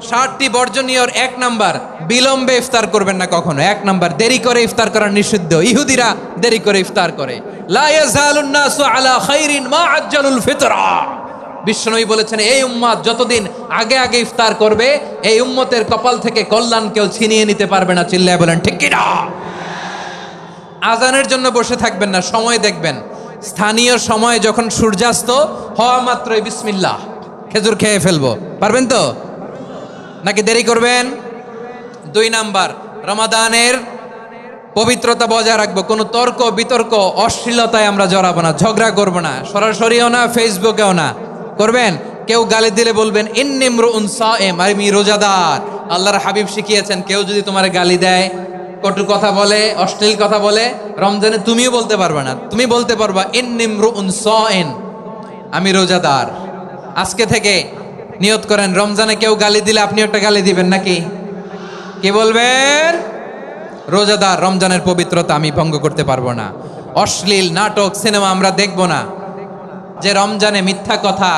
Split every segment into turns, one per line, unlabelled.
60টি বর্জনীয়র 1 number, বিলম্বে ইফতার করবেন না কখনো। 1 নাম্বার, দেরি করে ইফতার করা নিষিদ্ধ। ইহুদিরা দেরি করে ইফতার করে। লা ইয়াজালুন নাসু আলা খাইরিন মা আজ্জালুল ফিতরা। বিশ্বনবী বলেছেন, এই উম্মত যতদিন আগে আগে ইফতার করবে, এই উম্মতের কপাল থেকে কল্যাণ কেউ ছিনিয়ে নিতে পারবে না। চিল্লায় বলেন ঠিক কি না? আজানের জন্য বসে থাকবেন না, সময় দেখবেন। স্থানীয় সময় যখন সূর্যাস্ত হওয়া মাত্রই বিসমিল্লাহ, খেজুর খেয়ে ফেলবো। পারবেন তো নাকি দেরি করবেন? 2 নাম্বার, রমাদানের পবিত্রতা বজায় রাখবো। কোনো তর্ক বিতর্ক অশ্লীলতায় আমরা জড়াবো না, ঝগড়া করবো না, সরাসরিও না, ফেসবুকেও না। করবেন কেউ গালি দিলে বলবেন ইন্নিমরুউন সায়েম, আমি রোজাদার। আল্লাহর হাবিব শিখিয়েছেন, কেউ যদি তোমার গালি দেয়, কটু কথা বলে, অশ্লীল কথা বলে, রমজানে তুমিও বলতে পারবে না। তুমি বলতে পারবা ইন্নিমরুউন সায়েম, আমি রোজাদার। আজকে থেকে নিয়ত করেন, রমজানে কেউ গালি দিলে আপনি একটা গালি দিবেন নাকি? কি বলবেন? রোজাদার, রমজানের পবিত্রতা আমি ভঙ্গ করতে পারবো না। অশ্লীল নাটক সিনেমা আমরা দেখব না। যে রমজানে মিথ্যা কথা,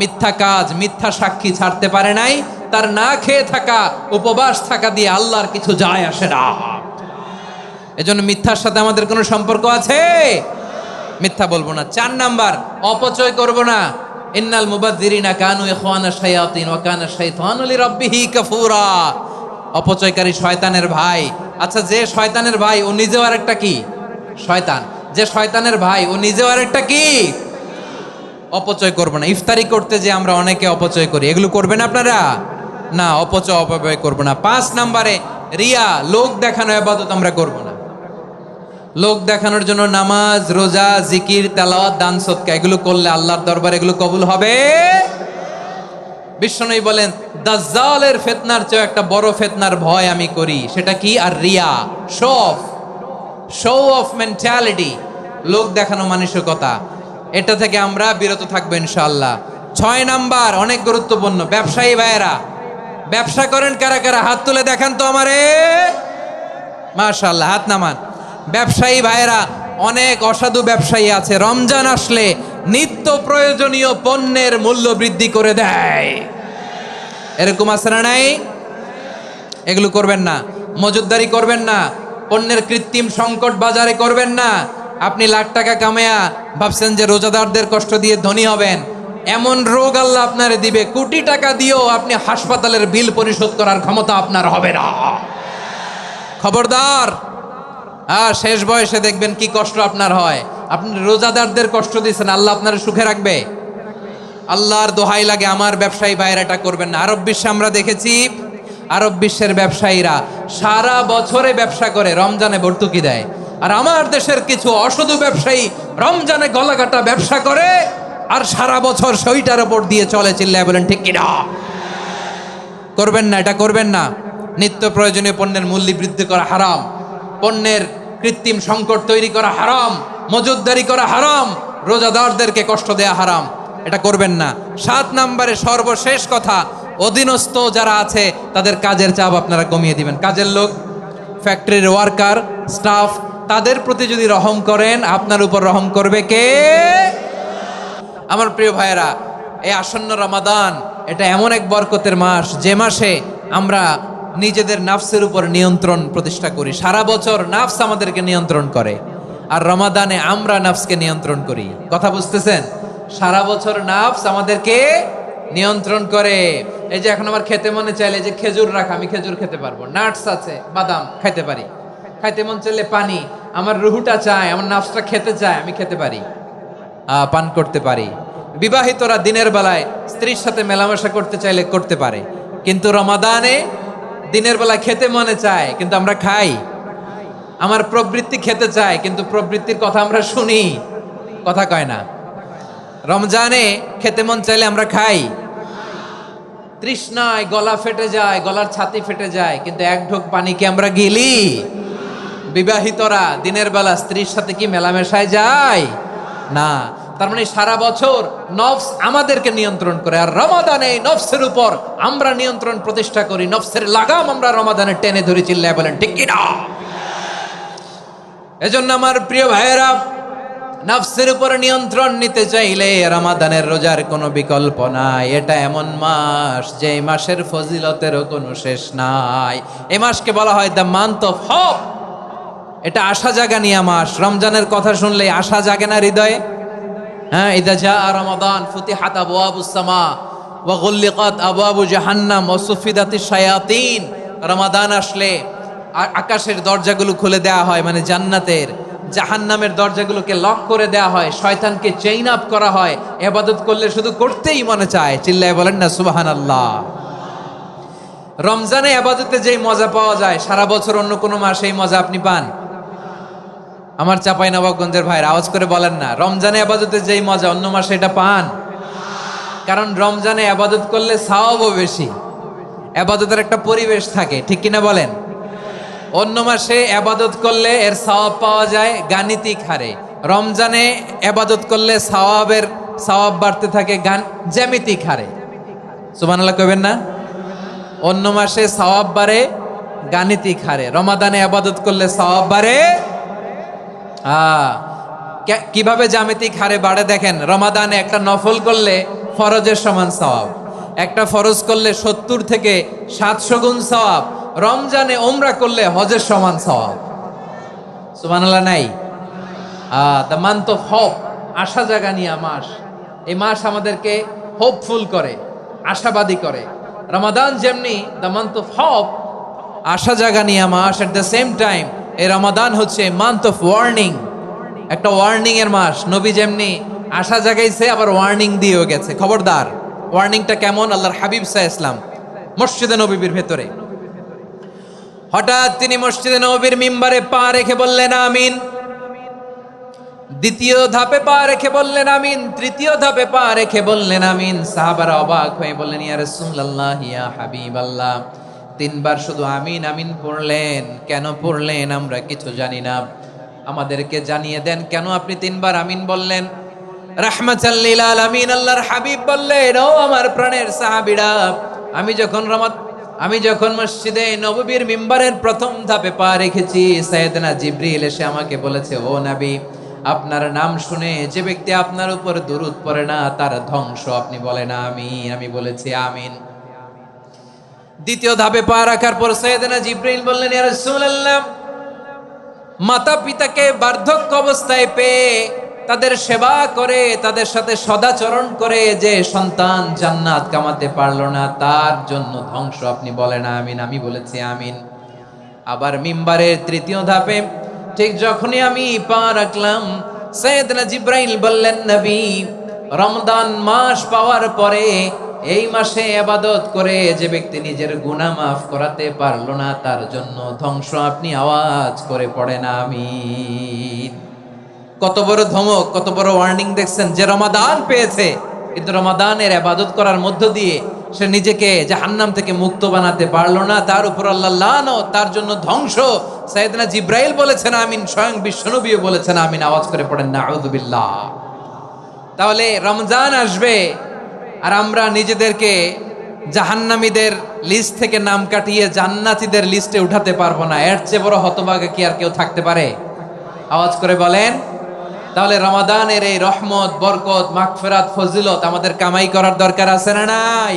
মিথ্যা কাজ, মিথ্যা সাক্ষী ছাড়তে পারে নাই, তার না খেয়ে থাকা, উপবাস থাকা দিয়ে আল্লাহর কিছু যায় আসে না। এজন্য মিথ্যার সাথে আমাদের কোনো সম্পর্ক আছে? মিথ্যা বলবো না। 4 নাম্বার, অপচয় করব না। ইন্নাল মুবাযযিরিনা কানু ইখওয়ানা শায়াতিন ওয়া কানা শাইতানু লিরাব্বিহি কাফুরা। অপচয়কারী শয়তানের ভাই। আচ্ছা, যে শয়তানের ভাই ও নিজেও আরেকটা কি? শয়তান। যে শয়তানের ভাই ও নিজেও আরেকটা কি? অপচয় করব না। ইফতারি করতে যে আমরা অনেকে অপচয় করি, এগুলো করবেন আপনারা না। অপচয় অপব্যয় করব না। 5 নাম্বারে, রিয়া, লোক দেখানো ইবাদত আমরা করব না। লোক দেখানোর জন্য নামাজ, রোজা, জিকির, তেলাওয়াত, দান, সদকা এগুলো করলে আল্লাহর দরবারে এগুলো কবুল হবে। বিশ্বনবী বলেন, দাজ্জালের ফিতনার চেয়ে একটা বড় ফিতনার ভয় আমি করি, সেটা কি? আর রিয়া, শো অফ মেন্টালিটি, লোক দেখানো মানসিকতা। এটা থেকে আমরা বিরত থাকবো ইনশাআল্লাহ। 6 নাম্বার, অনেক গুরুত্বপূর্ণ। ব্যবসায়ী ভাইয়েরা, ব্যবসা করেন কারা কারা? হাত তুলে দেখান তো আমারে। মাশাআল্লাহ, হাত নামান। ব্যবসায়ী ভাইয়েরা, অনেক অসাধু ব্যবসায়ী আছে, রমজান আসলে নিত্য প্রয়োজনীয় পণ্যের মূল্য বৃদ্ধি করে দেয়। এরকম আছে না নাই? এগুলো করবেন না। মজুদদারি করবেন না। পণ্যের কৃত্রিম সংকট বাজারে করবেন না। আপনি লাখ টাকা কামায়া ভাবছেন যে রোজাদারদের কষ্ট দিয়ে ধনী হবেন। এমন রোগ আল্লাহ আপনারে দিবে, কোটি টাকা দিয়েও আপনি হাসপাতালের বিল পরিশোধ করার ক্ষমতা আপনার হবে না। খবরদার। শেষ বয়সে দেখবেন কি কষ্ট আপনার হয়। আপনি রোজাদারদের কষ্ট দিচ্ছেন, আল্লাহ আপনার সুখে রাখবে? আল্লাহর দোহাই লাগে, আমার ব্যবসায়ী ভাইয়েরা এটা করবেন না। আরব বিশ্বে আমরা দেখেছি, আরব বিশ্বের ব্যবসায়ীরা সারা বছরে ব্যবসা করে, রমজানে ভর্তুকি দেয়। আর আমার দেশের কিছু অসাধু ব্যবসায়ী রমজানে গলাকাটা ব্যবসা করে আর সারা বছর সইটার উপর দিয়ে চলে। চিল্লায় বলেন ঠিক কিনা? করবেন না, এটা করবেন না। নিত্য প্রয়োজনীয় পণ্যের মূল্য বৃদ্ধি করা হারাম, পণ্যের কৃত্রিম সংকট তৈরি করা হারাম, মজুদদারি করা হারাম, রোজাদারদেরকে কষ্ট দেয়া হারাম। এটা করবেন না। 7 নাম্বারে সর্বশেষ কথা, অধীনস্থ যারা আছে তাদের কাজের চাপ আপনারা কমিয়ে দিবেন। কাজের লোক, ফ্যাক্টরির ওয়ার্কার, স্টাফ, তাদের প্রতি যদি রহম করেন, আপনার উপর রহম করবে কে? আমার প্রিয় ভাইয়েরা, এই আসন্ন রমাদান এটা এমন এক বরকতের মাস, যে মাসে আমরা নিজেদের নাফসের উপর নিয়ন্ত্রণ প্রতিষ্ঠা করি। সারা বছর নাফস আমাদেরকে নিয়ন্ত্রণ করে, আর রমাদানে আমরা নাফসকে নিয়ন্ত্রণ করি। কথা বুঝতেছেন? সারা বছর নাফস আমাদেরকে নিয়ন্ত্রণ করে। এই যে এখন আমার খেতে মনে চাইলে যে খেজুর রাখা, আমি খেজুর খেতে পারবো। নাটস আছে, বাদাম খাইতে পারি। খাইতে মন চাইলে পানি, আমার রুহুটা চায়, আমার নাফসটা খেতে চায়, আমি খেতে পারি, পান করতে পারি। বিবাহিতরা দিনের বেলায় স্ত্রীর সাথে মেলামেশা করতে চাইলে করতে পারে, কিন্তু রমাদানে দিনের বেলায় খেতে মনে চায় কিন্তু আমরা খাই। আমার প্রবৃত্তি খেতে চায় কিন্তু প্রবৃত্তির কথা আমরা শুনি, কথা কয় না। রমজানে খেতে মন চাইলে আমরা খাই। তৃষ্ণায় গলা ফেটে যায়, গলার ছাতি ফেটে যায়, কিন্তু এক ঢোক পানি কি আমরা গিলি? বিবাহিতরা দিনের বেলা স্ত্রীর সাথে কি মেলামেশায় যায় না। তার মানে সারা বছর নফস আমাদেরকে নিয়ন্ত্রণ করে, আর রমাদানে নফসের উপর আমরা নিয়ন্ত্রণ প্রতিষ্ঠা করি। নফসের লাগাম আমরা রমাদানে টেনে ধরে। চিল্লায় বলেন ঠিক কিনা? এজন্য আমার প্রিয় ভাইয়েরা, নফসের উপর নিয়ন্ত্রণ নিতে চাইলে রমাদানের রোজার কোনো বিকল্প নাই। এটা এমন মাস যে মাসের ফজিলতেরও কোনো শেষ নাই। এই মাসকে বলা হয় দ্য মান্থ অফ হোপ। এটা আশা জাগানিয়া মাস। রমজানের কথা শুনলে আশা জাগে না হৃদয়ে? হ্যাঁ, ইদা জা রমাদান ফুতিহাত আবওয়াবুস সামা ওয়া গুল্লিকাত আবওয়াবু জাহান্নাম ওয়া সুফিদাতিশ শায়াতিন। রমাদান আসলে আকাশের দরজাগুলো খুলে দেয়া হয়, মানে জান্নাতের। জাহান্নামের দরজাগুলোকে লক করে দেয়া হয়, শয়তানকে চেইন আপ করা হয়। ইবাদত করলে শুধু করতেই মনে চায়। চিল্লায় বলেন না সুবহানাল্লাহ। রমজানে ইবাদতে যেই মজা পাওয়া যায় সারা বছর অন্য কোনো মাসে এই মজা আপনি পান? আমার চাঁপাইনবাবগঞ্জের ভাইরা আওয়াজ করে বলেন না, রমজানে ইবাদতে যেই মজা অন্য মাসে এটা পান? কারণ রমজানে ইবাদত করলে সওয়াবও বেশি, ইবাদতের একটা পরিবেশ থাকে, ঠিক কিনা বলেন? অন্য মাসে ইবাদত করলে এর সওয়াব পাওয়া যায় গাণিতিক হারে, রমজানে ইবাদত করলে সওয়াব বাড়তে থাকে জ্যামিতিক হারে। সুবহানাল্লাহ কইবেন না? অন্য মাসে সওয়াব বাড়ে গাণিতিক হারে, রমাদানে ইবাদত করলে সওয়াব বাড়ে কিভাবে জ্যামিতিক হারে বাড়ে দেখেন। রমাদানে একটা নফল করলে ফরজের সমান সওয়াব, একটা ফরজ করলে 70 থেকে 700 গুণ সওয়াব, রমজানে ওমরা করলে হজের সমান সওয়াব। সুবহানাল্লাহ নাই? দ্য মান্থ অফ হোপ, আশা জাগানিয়া মাস। এই মাস আমাদেরকে হোপফুল করে, আশাবাদী করে। রমাদান যেমনি দ্য মান্থ অফ হোপ, আশা জাগানিয়া মাস, এট দ্য সেম টাইম এই রমাদান হচ্ছে মান্থ অফ ওয়ার্নিং, একটা ওয়ার্নিং এর মাস। নবী যেমনি আশা জাগাইছে আবার ওয়ার্নিং দিয়েও গেছে, খবরদার। ওয়ার্নিংটা কেমন? আল্লাহর হাবিব সাল্লাল্লাহু আলাইহি ওয়াসাল্লাম মসজিদে নববীর ভেতরে হঠাৎ তিনি মসজিদে নববীর মিম্বারে পা রেখে বললেন আমিন। দ্বিতীয় ধাপে পা রেখে বললেন আমিন, তৃতীয় ধাপে পা রেখে বললেন আমিন। সাহাবারা অবাক হয়ে বললেন ইয়া রাসূলুল্লাহ, ইয়া হাবিবাল্লাহ, 3 বার শুধু আমিন আমিন পড়লেন, কেন পড়লেন আমরা কিছু জানি না, আমাদেরকে জানিয়ে দেন কেন আপনি 3 বার আমিন বললেন। রাহমাতাল লিল আলামিন আল্লাহর হাবিব বললেন, ও আমার প্রাণের সাহাবীরা, আমি যখন মসজিদে নববীর মিম্বারের প্রথম ধাপে পা রেখেছি, সাইয়েদনা জিবরিল এসে আমাকে বলেছে, ও নবী, আপনার নাম শুনে যে ব্যক্তি আপনার উপর দুরূদ পড়ে না তার ধ্বংস। আপনি বলেন আমিন। আমি বলেছি আমিন। দ্বিতীয় ধাপে পা রাখার পর সাইয়েদনা জিবরিল বললেন, ইয়া রাসূলুল্লাহ, মাতা পিতাকে বার্ধক্য অবস্থায় পেয়ে তাদের সেবা করে, তাদের সাথে সদাচরণ করে যে সন্তান জান্নাত কামাতে পারলো না তার জন্য ধ্বংস। আপনি বলেন আমিন। আমি বলেছি আমিন। আবার মিম্বারের তৃতীয় ধাপে ঠিক যখনই আমি পা রাখলাম, সাইয়েদনা জিবরাইল বললেন, নবী, রমজান মাস পাওয়ার পরে এই মাসে ইবাদত করে যে ব্যক্তি নিজের গুনাহ মাফ করাতে পারলো না তার জন্য ধ্বংস। আপনি আওয়াজ করে পড়েন আমিন। কত বড় ধমক, কত বড় ওয়ার্নিং দেখছেন। যে রমাদান পেয়েছে কিন্তু রমাদানের ইবাদত করার মধ্য দিয়ে সে নিজেকে জাহান্নাম থেকে মুক্ত বানাতে পারলো না, তার উপর আল্লাহ লানত, তার জন্য ধ্বংস। সাইয়েদনা জিবরাইল বলেছেন আমিন, স্বয়ং বিশ্বনবীও বলেছেন আমিন। আওয়াজ করে পড়েন নাউযুবিল্লাহ। তাহলে রমজান আসবে আর আমরা নিজেদেরকে জাহান্নামীদের লিস্ট থেকে নাম কাটিয়ে জান্নাতীদের লিস্টে উঠাতে পারবো না। এর চেয়ে বড় হতভাগা কি আর কেউ থাকতে পারে? আওয়াজ করে বলেন। তাহলে রমাদানের এই রহমত, বরকত, মাগফিরাত, ফজিলত আমাদের কামাই করার দরকার আছে না নাই?